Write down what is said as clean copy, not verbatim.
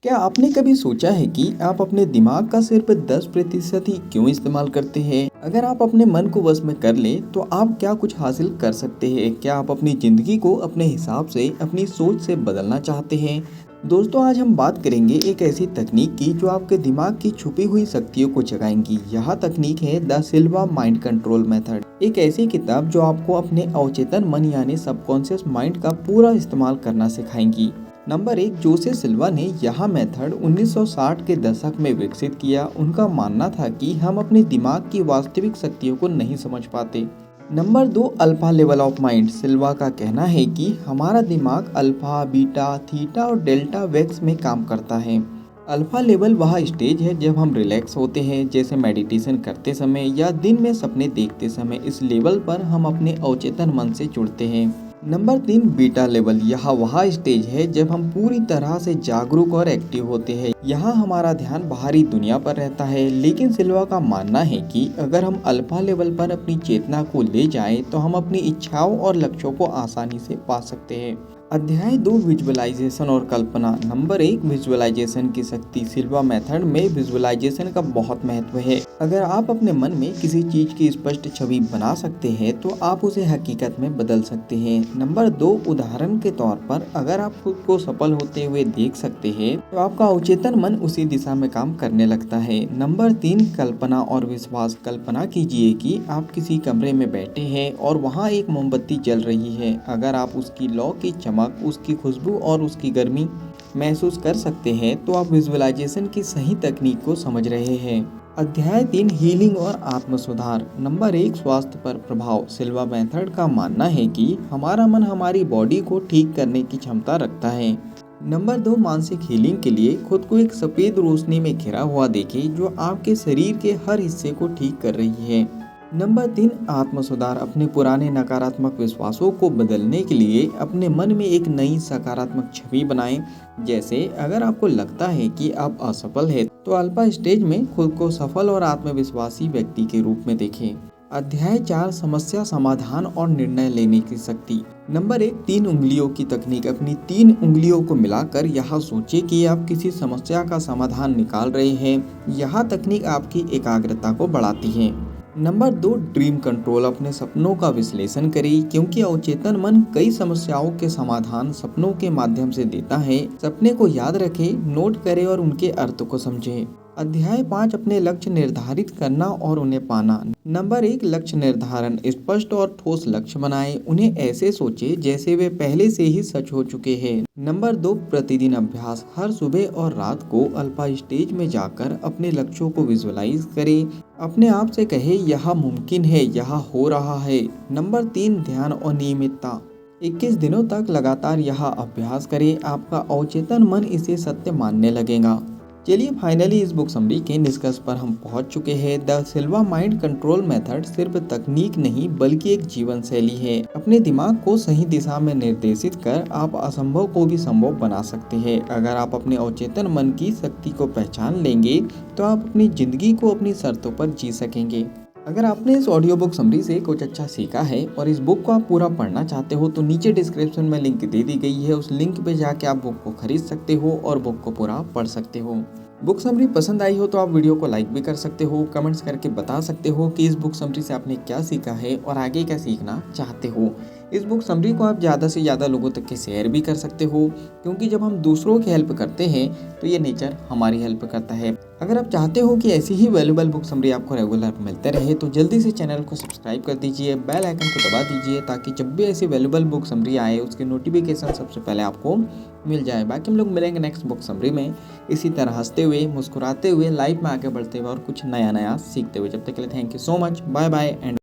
क्या आपने कभी सोचा है कि आप अपने दिमाग का सिर्फ 10% ही क्यों इस्तेमाल करते हैं? अगर आप अपने मन को वश में कर लें तो आप क्या कुछ हासिल कर सकते हैं? क्या आप अपनी ज़िंदगी को अपने हिसाब से, अपनी सोच से बदलना चाहते हैं? दोस्तों, आज हम बात करेंगे एक ऐसी तकनीक की जो आपके दिमाग की छुपी हुई शक्तियों को जगाएंगी। यह तकनीक है the Silva mind control method. एक ऐसी किताब जो आपको अपने अवचेतन मन यानी सबकॉन्शियस माइंड का पूरा इस्तेमाल करना सिखाएंगी। नंबर 1, जोसेफ सिल्वा ने यह मेथड 1960 के दशक में विकसित किया। उनका मानना था कि हम अपने दिमाग की वास्तविक शक्तियों को नहीं समझ पाते। Number 2, alpha level of mind. Silva का कहना है कि हमारा दिमाग अल्फा, बीटा, थीटा और डेल्टा वेक्स में काम करता है। अल्फा लेवल वह स्टेज है जब हम रिलैक्स होते हैं, जैसे मेडिटेशन करते समय या दिन में सपने देखते समय। इस लेवल पर हम अपने अवचेतन मन से जुड़ते हैं। Number 3, beta level. यह वह स्टेज है जब हम पूरी तरह से जागरूक और एक्टिव होते हैं। यहाँ हमारा ध्यान बाहरी दुनिया पर रहता है। लेकिन सिल्वा का मानना है कि अगर हम अल्फा लेवल पर अपनी चेतना को ले जाएं, तो हम अपनी इच्छाओं और लक्ष्यों को आसानी से पा सकते हैं। अध्याय 2, विजुअलाइजेशन और कल्पना। नंबर 1, विजुअलाइजेशन की शक्ति। सिल्वा मेथड में विजुअलाइजेशन का बहुत महत्व है। अगर आप अपने मन में किसी चीज की स्पष्ट छवि बना सकते हैं तो आप उसे हकीकत में बदल सकते हैं। नंबर 2, उदाहरण के तौर पर अगर आप खुद को सफल होते हुए देख सकते हैं तो आपका अवचेतन मन उसी दिशा में काम करने लगता है। नंबर 3, कल्पना और विश्वास। कल्पना कीजिए कि आप किसी कमरे में बैठे हैं और वहाँ एक मोमबत्ती जल रही है। अगर आप उसकी लौ की चमक, उसकी खुशबू और उसकी गर्मी महसूस कर सकते हैं तो आप विजुअलाइजेशन की सही तकनीक को समझ रहे हैं। अध्याय 3, हीलिंग और आत्म सुधार। नंबर 1, स्वास्थ्य पर प्रभाव। सिल्वा मेथड का मानना है कि हमारा मन हमारी बॉडी को ठीक करने की क्षमता रखता है। नंबर 2, मानसिक हीलिंग के लिए खुद को एक सफेद रोशनी में घिरा हुआ देखें जो आपके शरीर के हर हिस्से को ठीक कर रही है। नंबर 3, आत्म सुधार। अपने पुराने नकारात्मक विश्वासों को बदलने के लिए अपने मन में एक नई सकारात्मक छवि बनाएं। जैसे अगर आपको लगता है कि आप असफल हैं तो अल्फा स्टेज में खुद को सफल और आत्मविश्वासी व्यक्ति के रूप में देखें। अध्याय 4, समस्या समाधान और निर्णय लेने की शक्ति। नंबर 1, 3 उंगलियों की तकनीक। अपनी 3 उंगलियों को मिलाकर यह सोचे कि आप किसी समस्या का समाधान निकाल रहे हैं। यह तकनीक आपकी एकाग्रता को बढ़ाती है। Number 2, dream control. अपने सपनों का विश्लेषण करें, क्योंकि अवचेतन मन कई समस्याओं के समाधान सपनों के माध्यम से देता है। सपने को याद रखें, नोट करें और उनके अर्थ को समझें। अध्याय 5, अपने लक्ष्य निर्धारित करना और उन्हें पाना। नंबर 1, लक्ष्य निर्धारण। स्पष्ट और ठोस लक्ष्य बनाएं। उन्हें ऐसे सोचें जैसे वे पहले से ही सच हो चुके हैं। नंबर 2, प्रतिदिन अभ्यास। हर सुबह और रात को अल्फा स्टेज में जाकर अपने लक्ष्यों को विजुअलाइज करें। अपने आप से कहें, यह मुमकिन है, यह हो रहा है। नंबर 3, ध्यान और नियमितता। 21 दिनों तक लगातार यह अभ्यास करें। आपका अवचेतन मन इसे सत्य मानने लगेगा। चलिए, फाइनली इस बुक समरी के निष्कर्ष पर हम पहुंच चुके हैं। The Silva mind control method सिर्फ तकनीक नहीं बल्कि एक जीवन शैली है। अपने दिमाग को सही दिशा में निर्देशित कर आप असंभव को भी संभव बना सकते हैं। अगर आप अपने अवचेतन मन की शक्ति को पहचान लेंगे तो आप अपनी जिंदगी को अपनी शर्तों पर जी सकेंगे। अगर आपने इस ऑडियो बुक समरी से कुछ अच्छा सीखा है और इस बुक को आप पूरा पढ़ना चाहते हो तो नीचे डिस्क्रिप्शन में लिंक दे दी गई है। उस लिंक पे जाके आप बुक को खरीद सकते हो और बुक को पूरा पढ़ सकते हो। बुक समरी पसंद आई हो तो आप वीडियो को लाइक भी कर सकते हो, कमेंट्स करके बता सकते हो कि इस बुक समरी से आपने क्या सीखा है और आगे क्या सीखना चाहते हो। इस बुक समरी को आप ज़्यादा से ज़्यादा लोगों तक के शेयर भी कर सकते हो, क्योंकि जब हम दूसरों की हेल्प करते हैं तो ये नेचर हमारी हेल्प करता है। अगर आप चाहते हो कि ऐसी ही वैल्यूएबल बुक समरी आपको रेगुलर मिलते रहे तो जल्दी से चैनल को सब्सक्राइब कर दीजिए, बेल आइकन को दबा दीजिए, ताकि जब भी ऐसी वैल्यूएबल बुक समरी आए उसके नोटिफिकेशन सबसे पहले आपको मिल जाए। बाकी हम लोग मिलेंगे नेक्स्ट बुक समरी में इसी तरह हंसते हुए, मुस्कुराते हुए, लाइफ में आगे बढ़ते हुए और कुछ नया नया सीखते हुए। जब तक के लिए thank you so much, bye bye and